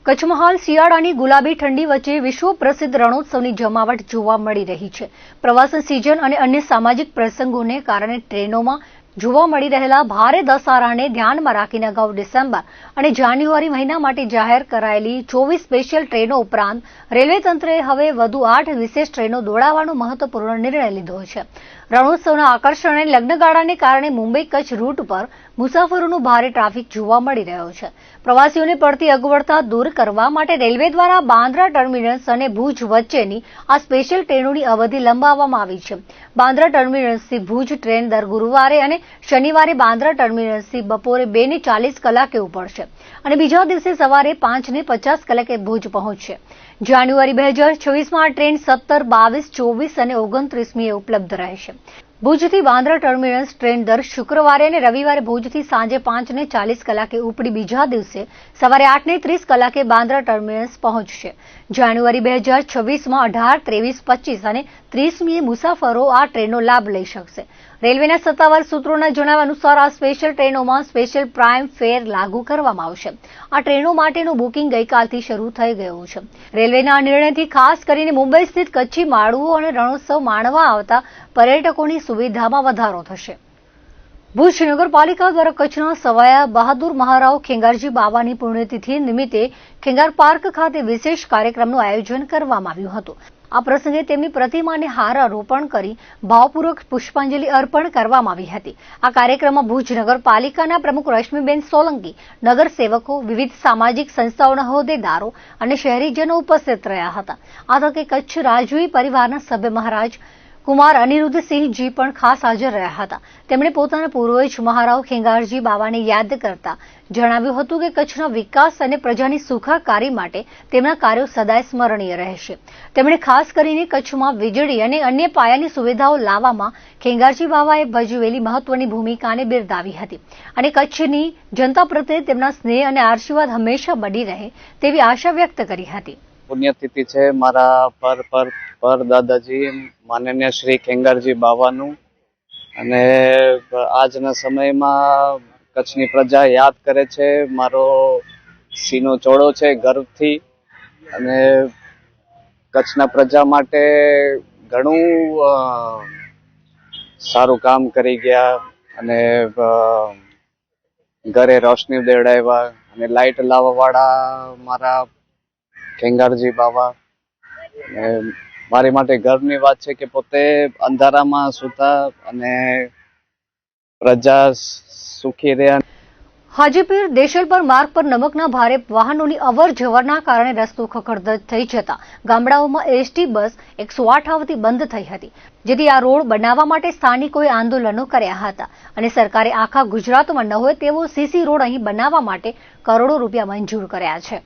કચ્છમાં હાલ શિયાળાની ગુલાબી ઠંડી વચ્ચે વિશ્વ પ્રસિદ્ધ રણોત્સવની જમાવટ જોવા મળી રહી છે। પ્રવાસન સિઝન અને અન્ય સામાજિક પ્રસંગોને કારણે ટ્રેનોમાં જોવા મળી રહેલા ભારે ધસારાને ધ્યાનમાં રાખીને અગાઉ ડિસેમ્બર અને જાન્યુઆરી મહિના માટે જાહેર કરાયેલી 24 સ્પેશિયલ ટ્રેનો ઉપરાંત રેલવે તંત્રએ હવે વધુ 8 વિશેષ ટ્રેનો દોડાવવાનો મહત્વપૂર્ણ નિર્ણય લીધો છે। રણોત્સવના આકર્ષણ અને લગ્નગાળાને કારણે મુંબઈ કચ્છ રૂટ પર મુસાફરોનું ભારે ટ્રાફિક જોવા મળી રહ્યો છે। પ્રવાસીઓને પડતી અગવડતા દૂર કરવા માટે રેલવે દ્વારા બાંદ્રા ટર્મિનસ અને ભુજ વચ્ચેની આ સ્પેશિયલ ટ્રેનોની અવધિ લંબાવવામાં આવી છે। બાંદ્રા ટર્મિનસથી ભુજ ટ્રેન દર ગુરુવારે અને શનિવારે બાંદ્રા ટર્મિનસથી બપોરે 2:40 કલાકે ઉપડશે અને બીજા દિવસે સવારે 5:50 કલાકે ભુજ પહોંચશે। જાન્યુઆરી 2026માં આ ટ્રેન 17, 22, 24 અને 29મીએ ઉપલબ્ધ રહેશે। ભુજથી બાંદ્રા ટર્મિનસ ટ્રેન દર શુક્રવારે અને રવિવારે ભુજથી સાંજે 5:40 કલાકે ઉપડી બીજા દિવસે સવારે 8:30 કલાકે બાંદ્રા ટર્મિનસ પહોંચશે। જાન્યુઆરી 2026માં 18, 23, 25 અને 30મીએ મુસાફરો આ ટ્રેનનો લાભ લઈ શકશે। રેલવેના સત્તાવાર સૂત્રોના જણાવ્યા અનુસાર આ સ્પેશિયલ ટ્રેનોમાં સ્પેશિયલ પ્રાઇમ ફેર લાગુ કરવામાં આવશે। આ ટ્રેનો માટેનું બુકિંગ ગઈકાલથી શરૂ થઈ ગયું છે। રેલવેના આ નિર્ણયથી ખાસ કરીને મુંબઈ સ્થિત કચ્છી માળુઓ અને રણોત્સવ માણવા આવતા પર્યટકોની સુવિધામાં વધારો થશે। ભુજ નગરપાલિકા દ્વારા કચ્છના સવાયા બહાદુર મહારાવ ખેંગારજી બાવાની પુણ્યતિથિ નિમિત્તે ખેંગાર પાર્ક ખાતે વિશેષ કાર્યક્રમનું આયોજન કરવામાં આવ્યું હતું। આ પ્રસંગે તેમની પ્રતિમાને હારારોપણ કરી ભાવપૂર્વક પુષ્પાંજલિ અર્પણ કરવામાં આવી હતી। આ કાર્યક્રમમાં ભુજ નગરપાલિકાના પ્રમુખ રશ્મિબેન સોલંકી, નગરસેવકો, વિવિધ સામાજિક સંસ્થાઓના હોદ્દેદારો અને શહેરીજનો ઉપસ્થિત રહ્યા હતા। આ તકે કચ્છ રાજવી પરિવારના સભ્ય મહારાજ કુમાર અનિરુદ્ધસિંહજી પણ ખાસ હાજર રહ્યા હતા। તેમણે પોતાના પૂર્વજ મહારાવ ખેંગારજી બાવાને યાદ કરતા જણાવ્યું હતું કે કચ્છના વિકાસ અને પ્રજાની સુખાકારી માટે તેમના કાર્યો સદાય સ્મરણીય રહેશે। તેમણે ખાસ કરીને કચ્છમાં વીજળી અને અન્ય પાયાની સુવિધાઓ લાવવામાં ખેંગારજી બાવાએ ભજવેલી મહત્વની ભૂમિકાને બિરદાવી હતી અને કચ્છની જનતા પ્રત્યે તેમના સ્નેહ અને આશીર્વાદ હંમેશા બની રહે તેવી આશા વ્યક્ત કરી હતી। પુણ્યતિથિ છે મારા પર દાદાજી માનનીય શ્રી ખેંગારજી બાવાનું અને આજના સમયમાં કચ્છની પ્રજા યાદ કરે છે। મારો સીનો ચોળો છે ગર્વથી અને કચ્છના પ્રજા માટે ઘણું સારું કામ કરી ગયા અને ઘરે રોશની દેવડાવ્યા અને લાઇટ લાવવા વાળા મારા ખેંગારજી બાવા। મારી માટે ગર્વની વાત છે કે પોતે અંધારામાં સૂતા અને પ્રજા સુખી રહ્યા। હાજીપીર દેશલપર માર્ગ પર નમકના ભારે વાહનોની અવર જવરના કારણે રસ્તો ખખડધજ થઈ જતા ગામડાઓમાં એસટી બસ 108 આવતી બંધ થઈ હતી, જેથી આ રોડ બનાવવા માટે સ્થાનિકોએ આંદોલનો કર્યા હતા અને સરકારે આખા ગુજરાતમાં ન હોય તેવો સીસી રોડ અહીં બનાવવા માટે કરોડો રૂપિયા મંજૂર કર્યા છે।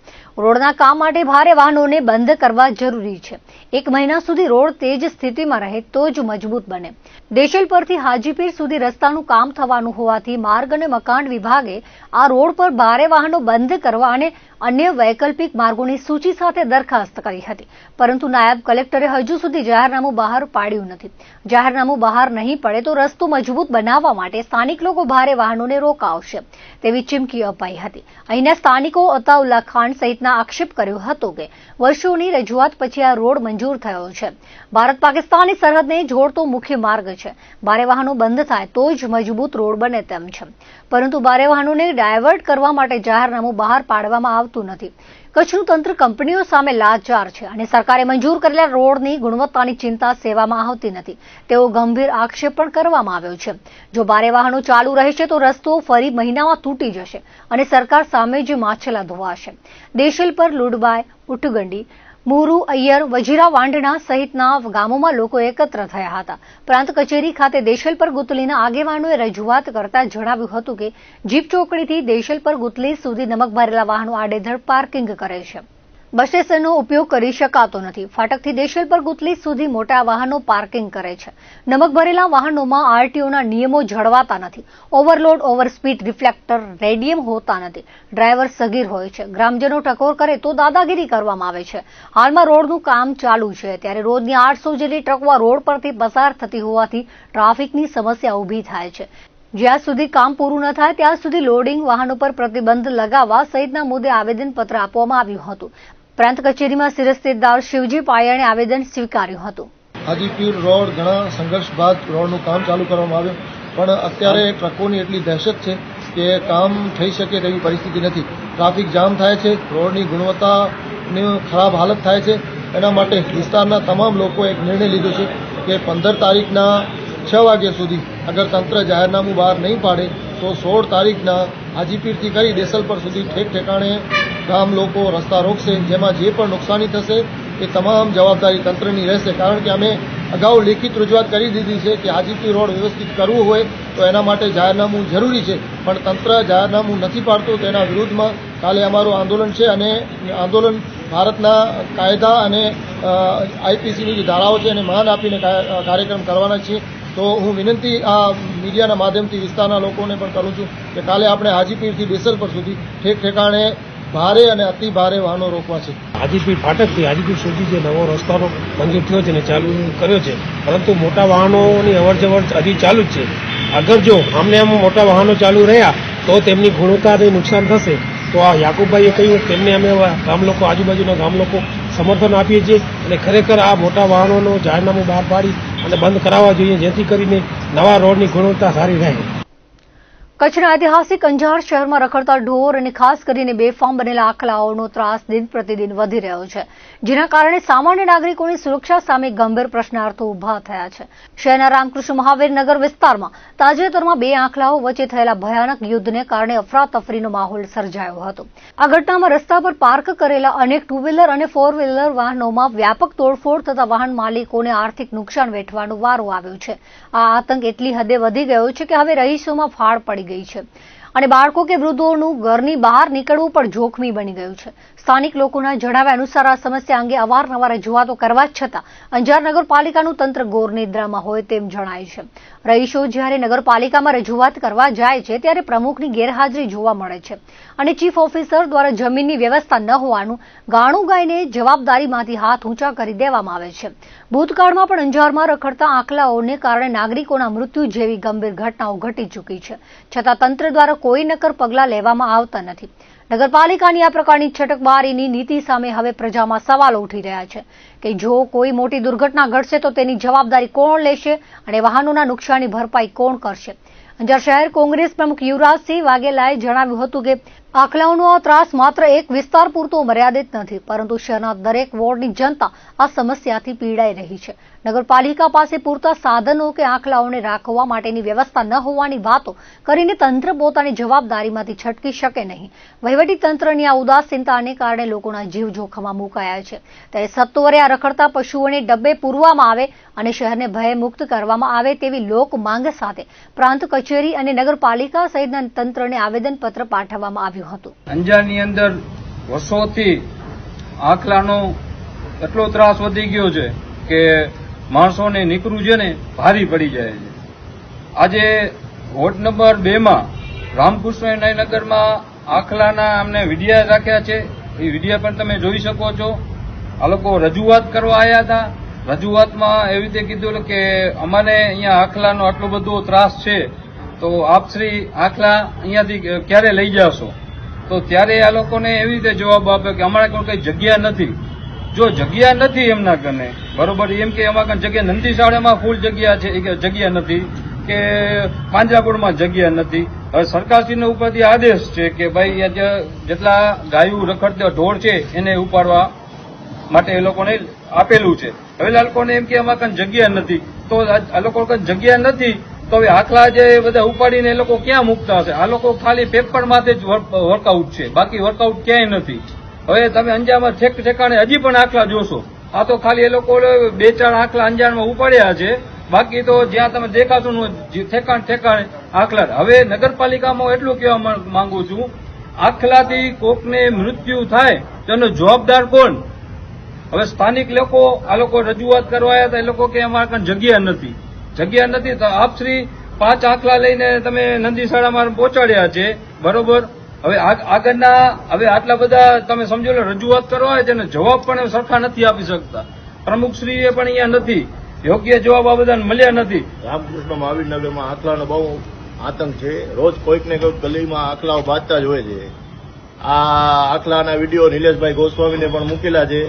રોડના કામ માટે ભારે વાહનોને બંધ કરવા જરૂરી છે। 1 મહિના સુધી રોડ તેજ સ્થિતિમાં રહે તો જ મજબૂત બને। દેશલપરથી હાજીપીર સુધી રસ્તાનું કામ થવાનું હોવાથી માર્ગ અને મકાન વિભાગે આ રોડ પર ભારે વાહનો બંધ કરવા અને અન્ય વૈકલ્પિક માર્ગોની સૂચિ સાથે દરખાસ્ત કરી હતી, પરંતુ નાયબ કલેક્ટરે હજુ સુધી જાહેરનામું બહાર પાડ્યું નથી। જાહેરનામું બહાર નહીં પડે તો રસ્તો મજબૂત બનાવવા માટે સ્થાનિક લોકો ભારે વાહનોને રોકાવશે તેવી ચીમકી અપાઈ હતી। અહીંના સ્થાનિકો અતાઉલ્લા ખાન સહિતના આક્ષેપ કર્યો હતો કે વર્ષોની રજૂઆત પછી આ રોડ મંજૂર થયો છે। ભારત પાકિસ્તાનની સરહદને જોડતો મુખ્ય માર્ગ છે। ભારે વાહનો બંધ થાય તો જ મજબૂત રોડ બને તેમ છે, પરંતુ ભારે વાહનોને ડાયવર્ટ કરવા માટે જાહેરનામું બહાર પાડવામાં આવતું નથી। કચ્છનું તંત્ર કંપનીઓ સામે લાચાર છે અને સરકારે મંજૂર કરેલા રોડની ગુણવત્તાની ચિંતા સેવામાં આવતી નથી તેવો ગંભીર આક્ષેપ પણ કરવામાં આવ્યો છે। જો ભારે વાહનો ચાલુ રહેશે તો રસ્તો ફરી મહિનામાં તૂટી જશે અને સરકાર સામે જ માછલા ધોવાશે। દેશલપર, લુડબાય, ઉટગંડી, મુરુ, અય્યર, વજીરા, વાંઢણા સહિતના ગામોમાં લોકો એકત્ર થયા હતા। પ્રાંત કચેરી ખાતે દેશલપર ગુતલીના આગેવાનોએ રજૂઆત કરતા જણાવ્યું હતું કે જીપ ચોકડીથી દેશલપર ગુતલી સુધી નમક ભરેલા વાહનો આડેધડ પાર્કિંગ કરે છે। બસ સ્ટેશનનો ઉપયોગ કરી શકાતો નથી। ફાટકથી દેશલપર ગુતલી સુધી મોટા વાહનો પાર્કિંગ કરે છે। નમક ભરેલા વાહનોમાં આરટીઓના નિયમો જળવાતા નથી। ઓવરલોડ, ઓવરસ્પીડ, રિફ્લેક્ટર, રેડિયમ હોતા નથી। ડ્રાઈવર સગીર હોય છે। ગ્રામજનો ટકોર કરે તો દાદાગીરી કરવામાં આવે છે। હાલમાં રોડનું કામ ચાલુ છે ત્યારે રોજની 800 જેટલી ટ્રકો આ રોડ પરથી પસાર થતી હોવાથી ટ્રાફિકની સમસ્યા ઊભી થાય છે, જ્યાં સુધી કામ પૂરું ન થાય ત્યાં સુધી લોડિંગ વાહનો પર પ્રતિબંધ લગાવવા સહિતના મુદ્દે આવેદનપત્ર આપવામાં આવ્યું હતું. પ્રાંત કચેરીમાં શિરસ્તેદાર શિવજી પાયાણે આવેદન સ્વીકાર્યું હતું. હાજીપીર રોડ ઘણા સંઘર્ષ બાદ રોડનું કામ ચાલુ કરવામાં આવ્યું, પણ અત્યારે ટ્રકોની એટલી દહેશત છે કે કામ થઈ શકે તેવી પરિસ્થિતિ નથી. ટ્રાફિક જામ થાય છે, રોડની ગુણવત્તાની ખરાબ હાલત થાય છે. એના માટે વિસ્તારના તમામ લોકોએ એક નિર્ણય લીધો છે કે 15 તારીખના 6 વાગ્યા સુધી અગર તંત્ર જાહેરનામું બહાર નહીં પાડે તો 16 તારીખના હાજીપીરથી કરી દેસલપર સુધી ઠેક ઠેકાણે ગામ લોકો રસ્તા રોકશે. જેમાં જે પણ નુકસાની થશે એ તમામ જવાબદારી તંત્રની રહેશે. કારણ કે અમે અગાઉ લેખિત રજૂઆત કરી દીધી છે કે હાજીપીર રોડ વ્યવસ્થિત કરવું હોય તો એના માટે જાહેરનામું જરૂરી છે, પણ તંત્ર જાહેરનામું નથી પાડતું. તેના વિરુદ્ધમાં કાલે અમારું આંદોલન છે અને આંદોલન ભારતના કાયદા અને આઈપીસીની જે ધારાઓ છે એને માન આપીને કાર્યક્રમ કરવાના છીએ. તો હું વિનંતી આ મીડિયાના માધ્યમથી વિસ્તારના લોકોને પણ કરું છું કે કાલે આપણે હાજીપીરથી દેસલપર સુધી ઠેક ઠેકાણે ભારે અને અતિ ભારે વાહનો રોકવા છે. હાજીપીર ફાટકથી હાજીપીર સુધી જે નવો રસ્તાનો મંજૂર થયો છે અને ચાલુ કર્યો છે, પરંતુ મોટા વાહનોની અવરજવર હજી ચાલુ જ છે. અગર જો આમને આમ મોટા વાહનો ચાલુ રહ્યા તો તેમની ગુણવત્તાને નુકસાન થશે. તો આ યાકુબભાઈએ કહ્યું તેમને અમે ગામ લોકો આજુબાજુના ગામ લોકો સમર્થન આપીએ છીએ અને ખરેખર આ મોટા વાહનોનો જાહેરનામું બહાર પાડી અને બંધ કરાવવા જોઈએ, જેથી કરીને નવા રોડની ગુણવત્તા સારી રહે. કચ્છના ઐતિહાસિક અંજાર શહેરમાં રખડતા ઢોર અને ખાસ કરીને બેફામ બનેલા આખલાઓનો ત્રાસ દિન પ્રતિદિન વધી રહ્યો છે, જેના કારણે સામાન્ય નાગરિકોની સુરક્ષા સામે ગંભીર પ્રશ્નાર્થો ઉભા થયા છે. શહેરના રામકૃષ્ણ મહાવીર નગર વિસ્તારમાં તાજેતરમાં 2 આખલાઓ વચ્ચે થયેલા ભયાનક યુદ્ધને કારણે અફરાતફરીનો માહોલ સર્જાયો હતો. આ ઘટનામાં રસ્તા પર પાર્ક કરેલા અનેક 2 વ્હીલર અને 4 વ્હીલર વાહનોમાં વ્યાપક તોડફોડ થતા વાહન માલિકોને આર્થિક નુકસાન વેઠવાનો વારો આવ્યો છે. આ આતંક એટલી હદે વધી ગયો છે કે હવે રહીશોમાં ફાળ પડી ગઈ છે અને બાળકો કે વૃદ્ધોનું ઘરની બહાર નીકળવું પણ જોખમી બની ગયું છે. સ્થાનિક લોકોના જણાવ્યા અનુસાર આ સમસ્યા અંગે અવારનવાર રજૂઆતો કરવા છતાં અંજાર નગરપાલિકાનું તંત્ર ઘોર નિદ્રામાં હોય તેમ જણાય છે. રહીશો જ્યારે નગરપાલિકામાં રજૂઆત કરવા જાય છે ત્યારે પ્રમુખની ગેરહાજરી જોવા મળે છે અને ચીફ ઓફિસર દ્વારા જમીનની વ્યવસ્થા ન હોવાનું ગાણું ગાઈને જવાબદારીમાંથી હાથ ઊંચા કરી દેવામાં આવે છે. ભૂતકાળમાં પણ અંજારમાં રખડતા આખલાઓને કારણે નાગરિકોના મૃત્યુ જેવી ગંભીર ઘટનાઓ ઘટી ચૂકી છે, છતાં તંત્ર દ્વારા કોઈ નક્કર પગલાં લેવામાં આવતા નથી. નગરપાલિકાની આ પ્રકારની છટકબારીની નીતિ સામે હવે પ્રજામાં સવાલો ઉઠી રહ્યા છે કે જો કોઈ મોટી દુર્ઘટના ઘટશે તો તેની જવાબદારી કોણ લેશે અને વાહનોના નુકસાનની ભરપાઈ કોણ કરશે. અંજાર શહેર કોંગ્રેસ પ્રમુખ યુવરાજસિંહ વાઘેલાએ જણાવ્યું હતું કે આખલાઓનો આ ત્રાસ માત્ર એક વિસ્તાર પૂરતો મર્યાદિત નથી, પરંતુ શહેરના દરેક વોર્ડની જનતા આ સમસ્યાથી પીડાઈ રહી છે. નગરપાલિકા પાસે પૂરતા સાધનો કે આખલાઓને રાખવા માટેની વ્યવસ્થા ન હોવાની વાતો કરીને તંત્ર પોતાની જવાબદારીમાંથી છટકી શકે નહીં. વહીવટી તંત્રની આ ઉદાસીનતાને કારણે લોકોના જીવ જોખમમાં મુકાયા છે. ત્યારે સત્વરે આ રખડતા પશુઓને ડબ્બે પૂરવામાં આવે અને શહેરને ભયમુક્ત કરવામાં આવે તેવી લોક માંગ સાથે પ્રાંત કચેરી અને નગરપાલિકા સહિતના તંત્રને આવેદનપત્ર પાઠવવામાં આવ્યું હતું. અંજારની અંદર વર્ષોથી આખલાનો એટલો ત્રાસ વધી ગયો છે કે માણસોને નીકળવું છે ને ભારી પડી જાય છે. આજે વોર્ડ નંબર 2 માં રામકૃષ્ણ નગરમાં આખલાના અમને વિડિયા રાખ્યા છે. એ વિડિયા પણ તમે જોઈ શકો છો. આ લોકો રજૂઆત કરવા આવ્યા હતા. રજૂઆતમાં એવી રીતે કીધું કે અમારે અહીંયા આખલાનો આટલો બધો ત્રાસ છે તો આપ શ્રી આખલા અહીંયાથી ક્યારે લઈ જશો? તો ત્યારે આ લોકોને એવી રીતે જવાબ આપ્યો કે અમારા કોઈ કઈ જગ્યા નથી. જો જગ્યા નથી એમના કને બરોબર, એમ કે અમારા જગ્યા નંદીશાળામાં ફૂલ જગ્યા છે, જગ્યા નથી કે પાંજરાપોળમાં જગ્યા નથી. હવે સરકારશ્રીનો ઉપરથી આદેશ છે કે ભાઈ જેટલા ગાયું રખડતા ઢોર છે એને ઉપાડવા માટે એ લોકોને આપેલું છે. હવે આ લોકોને એમ કે અમારા કને જગ્યા નથી, તો આ લોકો કને જગ્યા નથી તો હવે આખલા જે બધા ઉપાડીને એ લોકો ક્યાં મૂકતા હશે? આ લોકો ખાલી પેપર માટે જ વર્કઆઉટ છે, બાકી વર્કઆઉટ ક્યાંય નથી. હવે તમે અંજારમાં ઠેક ઠેકાણે હજી પણ આખલા જોશો. આ તો ખાલી એ લોકો 2-4 આખલા અંજારમાં ઉપાડ્યા છે, બાકી તો જ્યાં તમે દેખાશો ઠેકાણે આખલા. હવે નગરપાલિકામાં એટલું કહેવા માંગુ છું, આખલાથી કોકને મૃત્યુ થાય તેનો જવાબદાર કોણ? હવે સ્થાનિક લોકો આ લોકો રજૂઆત કરવા આવ્યા હતા, એ લોકો કે અમારા કાંઈ જગ્યા નથી તો આપ શ્રી 5 આખલા લઈને તમે નંદીશાળામાં પહોંચાડ્યા છે બરોબર. હવે આગળના હવે આટલા બધા તમે સમજો રજૂઆત કરવા આવે છે અને જવાબ પણ સરખા નથી આપી શકતા. પ્રમુખશ્રીએ પણ અહીંયા નથી, યોગ્ય જવાબ આ બધાને મળ્યા નથી. રામકૃષ્ણ મહાવીર નગરમાં આખલાનો બહુ આતંક છે. રોજ કોઈક ને કોઈક ગલીમાં આખલાઓ બાંધતા જ હોય છે. આ આખલાના વિડીયો નિલેશભાઈ ગોસ્વામીને પણ મૂકેલા છે.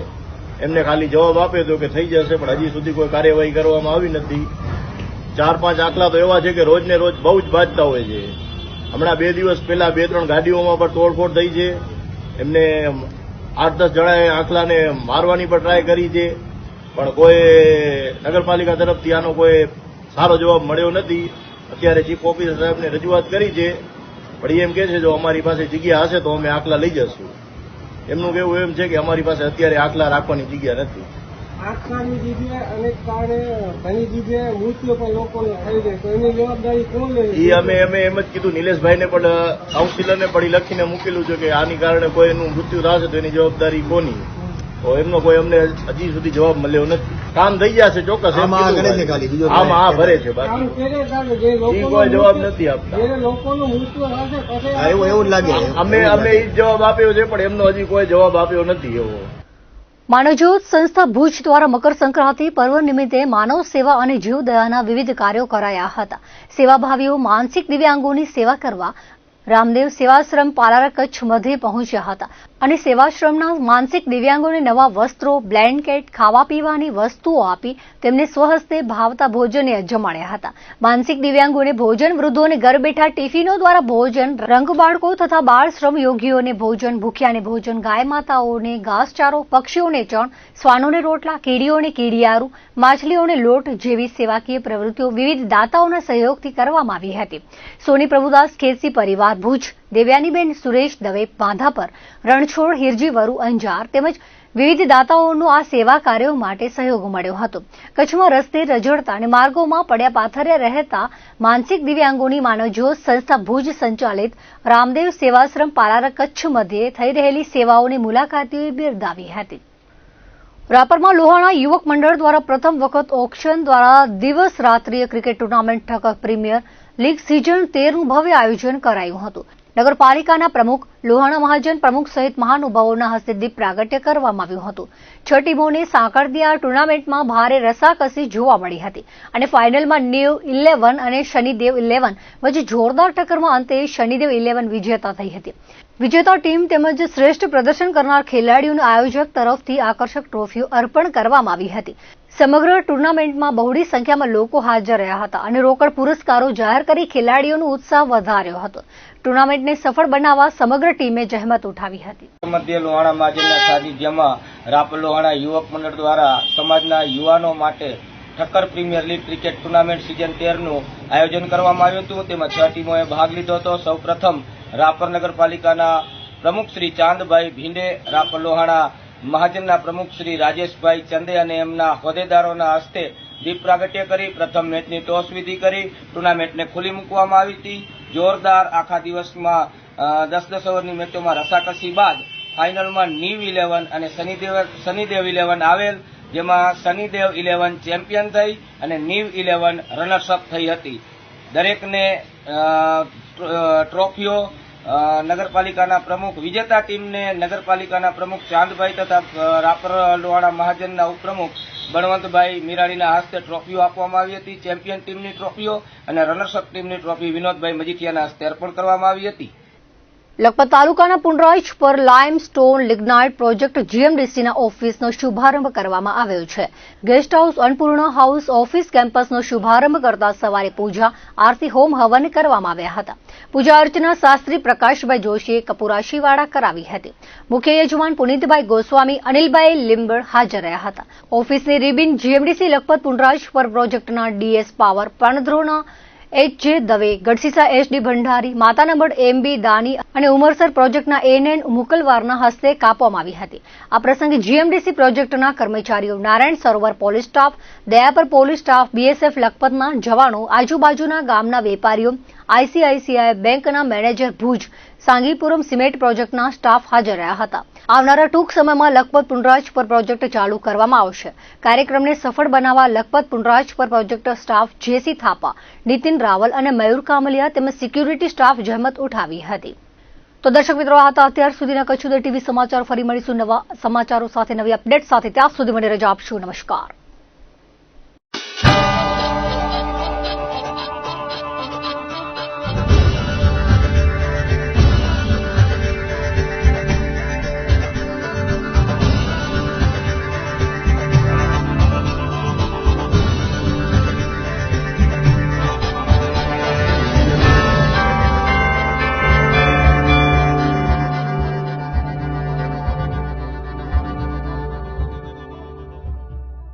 એમને ખાલી જવાબ આપ્યો હતો કે થઈ જશે, પણ હજી સુધી કોઈ કાર્યવાહી કરવામાં આવી નથી. 4-5 આખલા તો એવા છે કે રોજ ને રોજ બહુ જ બાંધતા હોય છે. હમણાં 2 દિવસ પહેલા 2-3 ગાડીઓમાં પણ તોડફોડ થઈ છે. એમને 8-10 જણાએ આખલાને મારવાની પણ ટ્રાય કરી છે, પણ કોઈ નગરપાલિકા તરફથી આનો કોઈ સારો જવાબ મળ્યો નથી. અત્યારે ચીફ ઓફિસર સાહેબને રજૂઆત કરી છે, પણ એમ કે છે જો અમારી પાસે જગ્યા હશે તો અમે આખલા લઈ જશું. એમનું કહેવું એમ છે કે અમારી પાસે અત્યારે આખલા રાખવાની જગ્યા નથી. આખલાની જગ્યાએ અનેક કારણે ઘણી જગ્યાએ મૃત્યુ પણ લોકોને થઈ જાય, તો એની જવાબદારી કોણ લે? એ અમે એમ જ કીધું, નિલેશભાઈને પણ કાઉન્સિલરને પણ લખીને મૂકેલું છે કે આની કારણે કોઈ એનું મૃત્યુ થશે તો એની જવાબદારી કોની? તો એમનો કોઈ અમને હજી સુધી જવાબ મળ્યો નથી. કામ થઈ જશે ચોક્કસ, આમાં ભરે છે, બાકી કોઈ જવાબ નથી આપતા. લોકોનું મૃત્યુ થશે પછી એવું લાગે. અમે એ જ જવાબ આપ્યો છે, પણ એમનો હજી કોઈ જવાબ આપ્યો નથી. એવો માનવજ્યોત સંસ્થા ભુજ દ્વારા મકર સંક્રાંતિ પર્વ નિમિત્તે માનવ સેવા અને જીવદયાના વિવિધ કાર્યો કરાયા હતા. સેવાભાવીઓ માનસિક દિવ્યાંગોની સેવા કરવા રામદેવ સેવાશ્રમ પાલારા કચ્છ મધ્યે પહોંચ્યા હતા અને સેવાશ્રમના માનસિક દિવ્યાંગોને નવા વસ્ત્રો, બ્લેન્કેટ, ખાવા પીવાની વસ્તુઓ આપી તેમને સ્વહસ્તે ભાવતા ભોજને જમાડ્યા હતા. માનસિક દિવ્યાંગોને ભોજન, વૃદ્ધોને ઘર બેઠા ટિફિનો દ્વારા ભોજન, રંગ બાળકો તથા બાળ શ્રમ યોગીઓને ભોજન, ભૂખ્યાને ભોજન, ગાય માતાઓને ઘાસચારો, પક્ષીઓને ચણ, શ્વાનોને રોટલા, કીડીઓને કીડિયારું, માછલીઓને લોટ જેવી સેવાકીય પ્રવૃત્તિઓ વિવિધ દાતાઓના સહયોગથી કરવામાં આવી હતી. સોની પ્રભુદાસ ખેસી પરિવાર ભુજ, દેવ્યાનીબેન સુરેશ દવે બાંધાપર, રણછોડ હિરજી વરુ અંજાર તેમજ વિવિધ દાતાઓનો આ સેવા કાર્યો માટે સહયોગ મળ્યો હતો. કચ્છમાં રસ્તે રઝળતા અને માર્ગોમાં પડ્યા પાથર્યા રહેતા માનસિક દિવ્યાંગોની માનવજ્યોત સંસ્થા ભુજ સંચાલિત રામદેવ સેવાશ્રમ પાલારા કચ્છ મધ્યે થઈ રહેલી સેવાઓની મુલાકાતીઓએ બિરદાવી હતી. રાપરમાં લોહાણા યુવક મંડળ દ્વારા પ્રથમ વખત ઓક્શન દ્વારા દિવસ રાત્રિય cricket tournament Thakkar premier league season 13નું ભવ્ય આયોજન કરાયું હતું. નગરપાલિકાના પ્રમુખ, લોહાણા મહાજન પ્રમુખ સહિત મહાનુભાવોના હસ્તે દીપ પ્રાગટ્ય કરવામાં આવ્યું હતું. 6 ટીમોને સાંકળતી આ ટુર્નામેન્ટમાં ભારે રસાકસી જોવા મળી હતી અને ફાઇનલમાં ન્યૂ 11 અને શનિદેવ 11 વચ્ચે જોરદાર ટક્કરમાં અંતે શનિદેવ 11 વિજેતા થઈ હતી. વિજેતા ટીમ તેમજ શ્રેષ્ઠ પ્રદર્શન કરનાર ખેલાડીઓને આયોજક તરફથી આકર્ષક ટ્રોફીઓ અર્પણ કરવામાં આવી હતી. સમગ્ર ટુર્નામેન્ટમાં બહોળી સંખ્યામાં લોકો હાજર રહ્યા હતા અને રોકડ પુરસ્કારો જાહેર કરી ખેલાડીઓનો ઉત્સાહ વધાર્યો હતો. ટુર્નામેન્ટને સફળ બનાવવા સમગ્ર ટીમે જહેમત ઉઠાવી હતી. મધ્ય લોહાણા મહાજનના સાનિધ્યમાં રાપર લોહાણા યુવક મંડળ દ્વારા સમાજના યુવાનો માટે Thakkar premier league cricket tournament season 13નું આયોજન કરવામાં આવ્યું હતું. તેમાં 6 ટીમોએ ભાગ લીધો હતો. સૌપ્રથમ રાપર નગરપાલિકાના પ્રમુખ શ્રી ચાંદભાઈ ભીંડે, રાપર લોહાણા મહાજનના પ્રમુખ શ્રી રાજેશભાઈ ચંદે અને એમના હોદ્દેદારોના હસ્તે દીપ પ્રાગટ્ય કરી પ્રથમ મેચની ટોસ વિધિ કરી ટુર્નામેન્ટને ખુલ્લી મૂકવામાં આવી હતી. જોરદાર આખા દિવસમાં 10-10 ઓવરની મેચોમાં રસાકસી બાદ ફાઇનલમાં ન્યૂ 11 અને શનિદેવ 11 આવેલ, જેમાં શનિદેવ 11 ચેમ્પિયન થઈ અને ન્યૂ 11 રનર્સઅપ થઈ હતી. દરેકને ટ્રોફીઓ નગરપાલિકાના પ્રમુખ, વિજેતા ટીમને નગરપાલિકાના પ્રમુખ ચાંદભાઈ તથા રાપર લોહાણા મહાજનના ઉપપ્રમુખ બળવંતભાઈ મીરાણીના હસ્તે ટ્રોફીઓ આપવામાં આવી હતી. ચેમ્પિયન ટીમની ટ્રોફીઓ અને રનર્સઅપ ટીમની ટ્રોફી વિનોદભાઈ મજીઠિયાના હસ્તે અર્પણ કરવામાં આવી હતી. લખપત તાલુકાના પુંડરાજ પર લાઇમસ્ટોન લિગ્નાઇટ પ્રોજેક્ટ જીએમડીસીના ઓફિસનો શુભારંભ કરવામાં આવ્યો છે. Guest house Annapurna house office કેમ્પસનો શુભારંભ કરતા સવારે પૂજા, આરતી, હોમ હવન કરવામાં આવ્યા હતા. પૂજા અર્ચના શાસ્ત્રી પ્રકાશભાઈ જોશીએ કપુરાશીવાડા કરાવી હતી. મુખ્ય યજમાન પુનિતભાઈ ગોસ્વામી, અનિલભાઈ લીંબડ હાજર રહ્યા હતા. ઓફિસની રિબિન જીએમડીસી લખપત પુંડરાજ પર પ્રોજેક્ટના ડીએસ પાવર, પાણધ્રોના એચ.જે. દવે, ગઢસીસા એસ.ડી. ભંડારી, માતાના મઢ એમ.બી. દાની અને ઉમરસર પ્રોજેક્ટના એન.એન. મુકલવારના હસ્તે કાપવામાં આવી હતી. આ પ્રસંગે જીએમડીસી પ્રોજેક્ટના કર્મચારીઓ, Narayan Sarovar police staff, Dayapar police staff, BSF લખપતના જવાનો, આજુબાજુના ગામના વેપારીઓ, આઈસીઆઈસીઆઈ બેંકના મેનેજર ભુજ, સાંગીપુરમ સિમેન્ટ પ્રોજેક્ટના સ્ટાફ હાજર રહ્યા હતા. આવનારા ટૂંક સમયમાં લખપત પુંડરાજ પર પ્રોજેક્ટ ચાલુ કરવામાં આવશે. કાર્યક્રમને સફળ બનાવવા લખપત પુંડરાજ પર પ્રોજેક્ટ સ્ટાફ જેસી થાપા, નીતિન રાવલ અને મયુર કામલિયા તેમજ સિક્યુરિટી સ્ટાફ જહેમત ઉઠાવી હતી. તો દર્શક મિત્રો, આ હતા અત્યાર સુધીના કચ્છ ઉદય ટીવી સમાચાર. ફરી મળીશું નવા સમાચારો સાથે, નવી અપડેટ સાથે. ત્યાં સુધી મને રજા આપશો. નમસ્કાર.